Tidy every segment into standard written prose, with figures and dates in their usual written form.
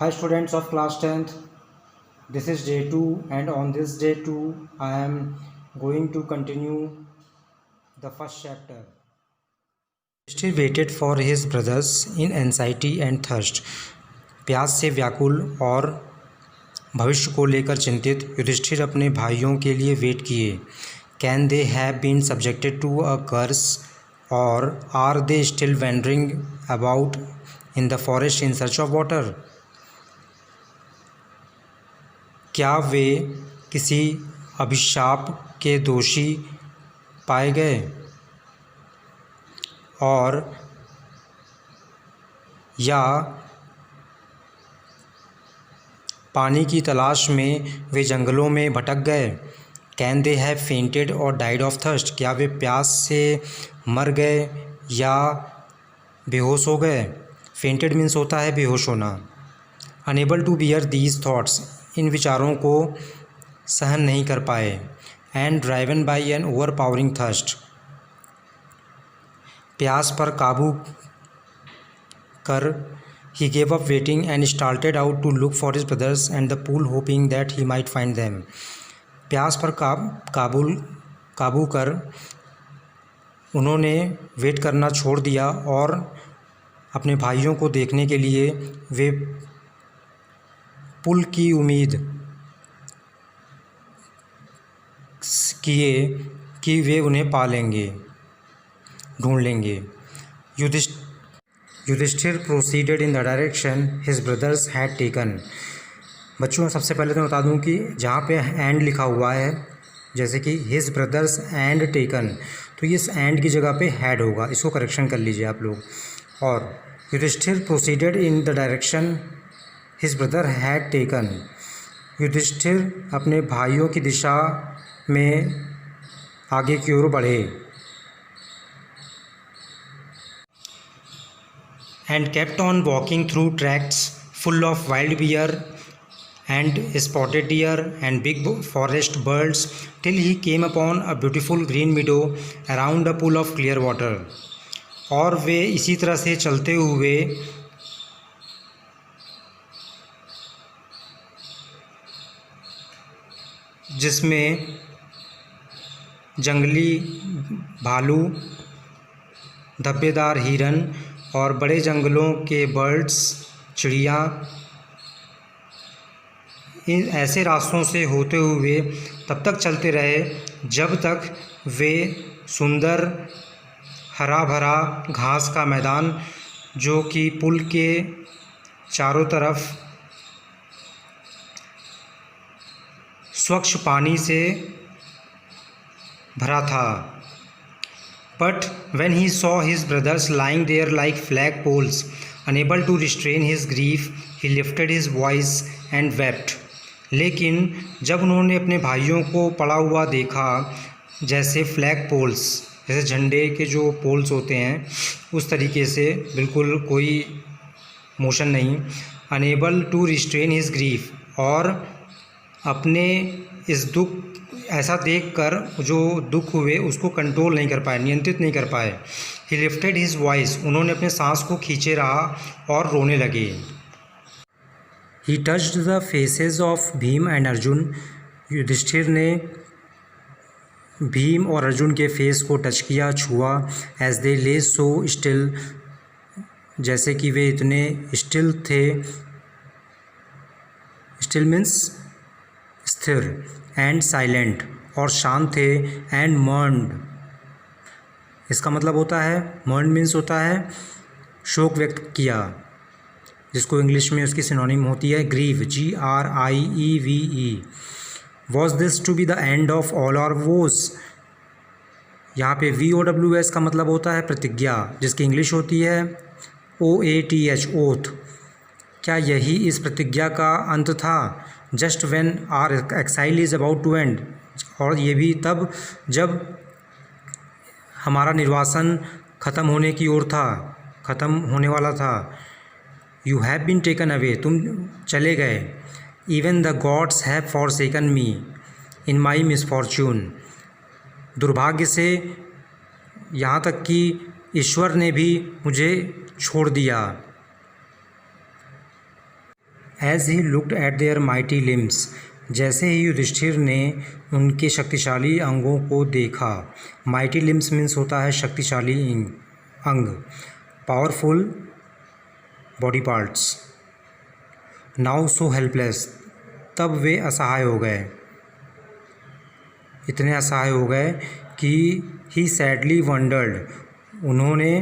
Hi students of class 10th, this is day 2 and on this day 2 I am going to continue the first chapter. Still waited for his brothers in anxiety and thirst. प्यास से व्याकुल और भविष्य को लेकर चिंतित युधिष्ठिर अपने भाइयों के लिए वेट किए. Can they have been subjected to a curse or are they still wandering about in the forest in search of water. क्या वे किसी अभिशाप के दोषी पाए गए और या पानी की तलाश में वे जंगलों में भटक गए. कैन दे हैव फेंटेड और डाइड ऑफ थर्स्ट. क्या वे प्यास से मर गए या बेहोश हो गए. फेंटेड मीन्स होता है बेहोश होना. Unable to bear these thoughts. इन विचारों को सहन नहीं कर पाए. And driven by an overpowering thirst. प्यास पर काबू कर he gave up waiting and started out to look for his brothers and the pool hoping that he might find them. प्यास पर काबू कर उन्होंने वेट करना छोड़ दिया और अपने भाइयों को देखने के लिए वे पुल की उम्मीद किए कि वे उन्हें पा लेंगे, ढूंढ लेंगे. Yudhishthira proceeded in the direction his brothers had taken. बच्चों सबसे पहले तो मैं बता दूं कि जहाँ पे एंड लिखा हुआ है जैसे कि हिज ब्रदर्स एंड टेकन, तो ये इस एंड की जगह पे हैड होगा. इसको करेक्शन कर लीजिए आप लोग. और Yudhishthira proceeded in the direction his brother had taken. Yudhishthira अपने भाइयों की दिशा में आगे की ओर बढ़े. And kept on walking through tracts full of wild bear and spotted deer and big forest birds till he came upon a beautiful green meadow around a pool of clear water. और वे इसी तरह से चलते हुए जिसमें जंगली भालू, धब्बेदार हिरन और बड़े जंगलों के बर्ड्स, चिड़िया, इन ऐसे रास्तों से होते हुए तब तक चलते रहे जब तक वे सुंदर हरा भरा घास का मैदान जो कि पुल के चारों तरफ स्वच्छ पानी से भरा था. But when he saw his brothers lying there like flagpoles, unable to restrain his grief, he lifted his voice and wept. लेकिन जब उन्होंने अपने भाइयों को पड़ा हुआ देखा जैसे फ्लैग पोल्स, जैसे झंडे के जो पोल्स होते हैं उस तरीके से, बिल्कुल कोई मोशन नहीं. Unable to restrain his grief. और अपने इस दुख, ऐसा देखकर जो दुख हुए उसको कंट्रोल नहीं कर पाए, नियंत्रित नहीं कर पाए. He lifted his voice. उन्होंने अपने सांस को खींचे रहा और रोने लगे. He touched the faces of Bhima and Arjuna. Yudhishthira ने भीम और अर्जुन के फेस को टच किया, छुआ. एज दे ले सो स्टिल. जैसे कि वे इतने स्टिल थे. स्टिल मीन्स स्थिर. एंड साइलेंट और शांत थे. एंड मर्न्ड, इसका मतलब होता है, मर्न्ड मीन्स होता है शोक व्यक्त किया, जिसको इंग्लिश में उसकी सिनोनिम होती है grieve, GRIEVE. Was this to be the end of all our vows. यहाँ पे VOWS का मतलब होता है प्रतिज्ञा, जिसकी इंग्लिश होती है OATH, ओथ. क्या यही इस प्रतिज्ञा का अंत था. Just when our exile is about to end. और ये भी तब जब हमारा निर्वासन ख़त्म होने की ओर था, ख़त्म होने वाला था. You have been taken away. तुम चले गए. Even the gods have forsaken me in my misfortune. दुर्भाग्य से यहाँ तक कि ईश्वर ने भी मुझे छोड़ दिया. As he looked at their mighty limbs, जैसे ही युधिष्ठिर ने उनके शक्तिशाली अंगों को देखा। माइटी लिम्स मीन्स होता है शक्तिशाली अंग, powerful body parts. Now so helpless, तब वे असहाय हो गए, इतने असहाय हो गए कि ही सैडली वंडर्ड, उन्होंने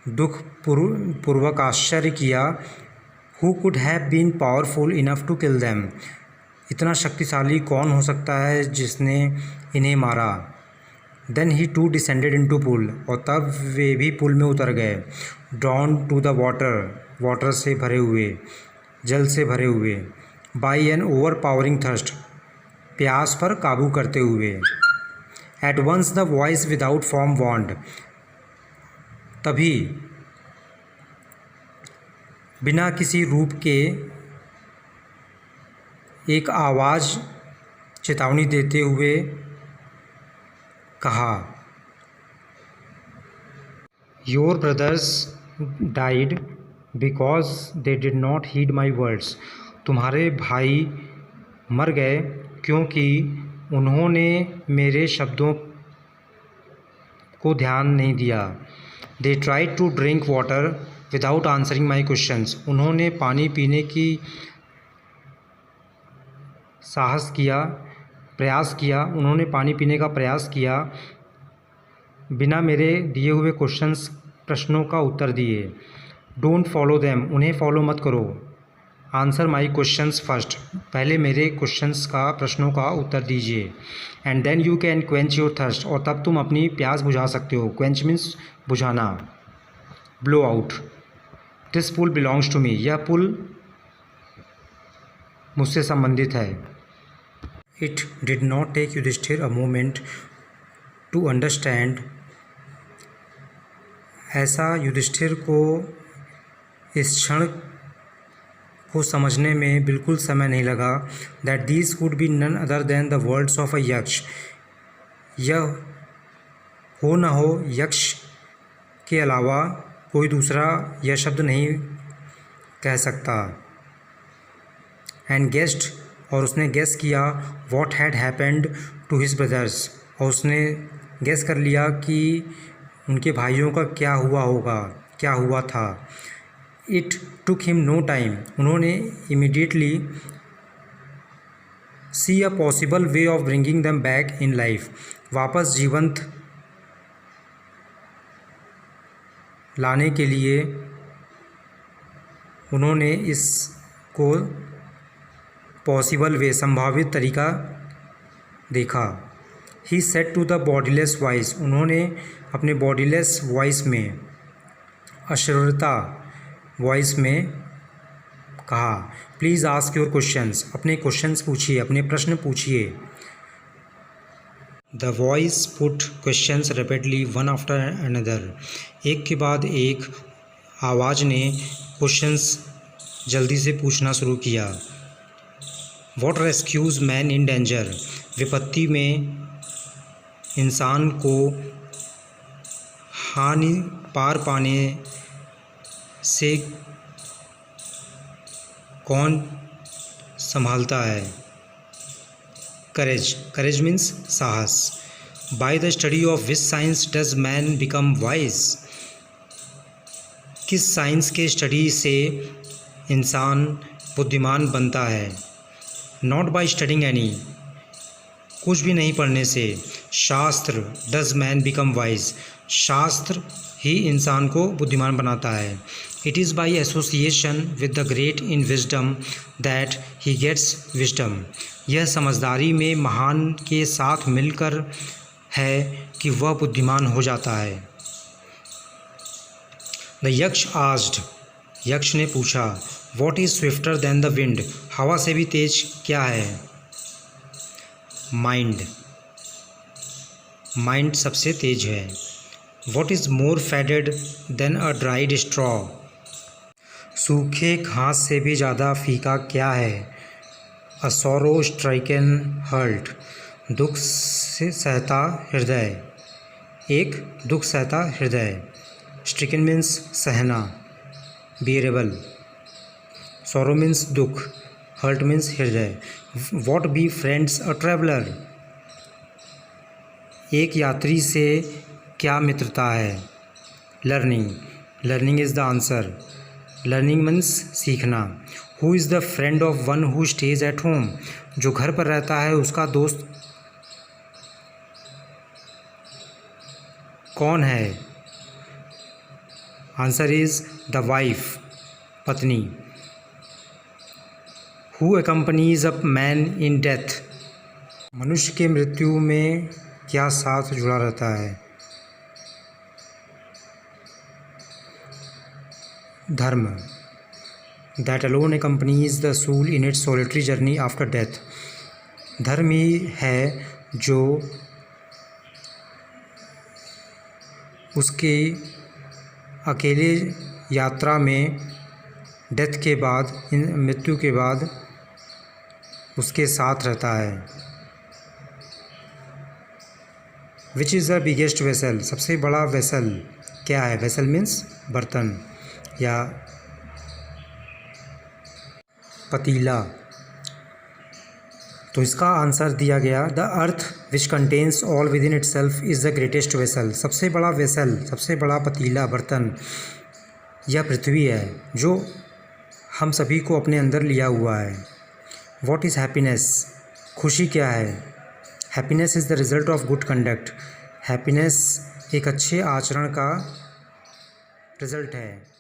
दुख पूर्वक आश्चर्य किया। Who could have been powerful enough to kill them, इतना शक्तिशाली कौन हो सकता है जिसने इन्हें मारा। Then he too descended into pool, और तब वे भी पुल में उतर गए। Drawn to the water, water से भरे हुए, जल से भरे हुए। By an overpowering thirst, प्यास पर काबू करते हुए। At once the voice without form warned, तभी बिना किसी रूप के एक आवाज़ चेतावनी देते हुए कहा, your brothers died because they did not heed my words, तुम्हारे भाई मर गए क्योंकि उन्होंने मेरे शब्दों को ध्यान नहीं दिया। They tried to drink water without answering my questions, उन्होंने पानी पीने की उन्होंने पानी पीने का प्रयास किया बिना मेरे दिए हुए प्रश्नों का उत्तर दिए। डोंट फॉलो देम, उन्हें फॉलो मत करो। आंसर माई क्वेश्चंस फर्स्ट, पहले मेरे प्रश्नों का उत्तर दीजिए। And then you can quench your thirst, और तब तुम अपनी प्यास बुझा सकते हो। क्वेंच मीन्स बुझाना। Blow out, this pool belongs to me, यह पुल मुझसे संबंधित है। It did not take Yudhishthira a moment to understand, ऐसा युधिष्ठिर को इस क्षण को समझने में बिल्कुल समय नहीं लगा। That these could be none other than the words of a yaksha, यह हो न हो यक्ष के अलावा कोई दूसरा यह शब्द नहीं कह सकता। एंड गेस्ड, और उसने गेस किया। What had happened to his brothers, और उसने गेस कर लिया कि उनके भाइयों का क्या हुआ था। It took him no time, उन्होंने immediately see a possible way of bringing them back in life, वापस जीवंत लाने के लिए उन्होंने इसको पॉसिबल वे, संभावित तरीका देखा। He said to the bodyless voice, उन्होंने अपने बॉडीलेस वॉइस में, अशरीरता वॉइस में कहा, प्लीज़ आस्क योर क्वेश्चंस, अपने क्वेश्चंस पूछिए, अपने प्रश्न पूछिए। The voice put questions rapidly one after another, एक के बाद एक आवाज़ ने क्वेश्चंस जल्दी से पूछना शुरू किया। वॉट रेस्क्यूज़ मैन इन डेंजर, विपत्ति में इंसान को हानि पार पाने से कौन संभालता है। करेज, करेज मीन्स साहस। By the study of which science does man become wise, किस साइंस के स्टडी से इंसान बुद्धिमान बनता है। नॉट बाय स्टडिंग एनी, कुछ भी नहीं पढ़ने से। शास्त्र, डज मैन बिकम वाइज, शास्त्र ही इंसान को बुद्धिमान बनाता है। It is by association with the great in wisdom that he gets wisdom, यह समझदारी में महान के साथ मिलकर है कि वह बुद्धिमान हो जाता है। द यक्ष आस्क्ड, यक्ष ने पूछा, what is swifter than the wind, हवा से भी तेज क्या है। माइंड, माइंड सबसे तेज है। What is more faded than a dried straw, सूखे घास से भी ज़्यादा फीका क्या है। अ सॉरो स्ट्राइकन हर्ट, दुख से सहता हृदय, एक दुख सहता हृदय। स्ट्रिकन मीन्स सहना, बियरेबल। सॉरो मीन्स दुख, हर्ट मीन्स हृदय। What be friends a traveller, एक यात्री से क्या मित्रता है। Learning, learning is the answer. Learning means सीखना। Who is the friend of one who stays at home, जो घर पर रहता है उसका दोस्त कौन है। आंसर इज़ द वाइफ, पत्नी। Who accompanies a man in death, मनुष्य के मृत्यु में क्या साथ जुड़ा रहता है। धर्म, that alone accompanies the soul in its solitary journey after death, धर्म ही है जो उसके अकेले यात्रा में डेथ के बाद, मृत्यु के बाद उसके साथ रहता है। Which is the biggest vessel, सबसे बड़ा वेसल क्या है। वेसल मीन्स बर्तन या पतीला। तो इसका आंसर दिया गया, the earth which contains all with in it self is the greatest vessel, सबसे बड़ा वेसल, सबसे बड़ा पतीला, बर्तन यह पृथ्वी है जो हम सभी को अपने अंदर लिया हुआ है। वॉट इज़ हैप्पीनेस, खुशी क्या है। Happiness is the result of good conduct, happiness एक अच्छे आचरण का रिज़ल्ट है।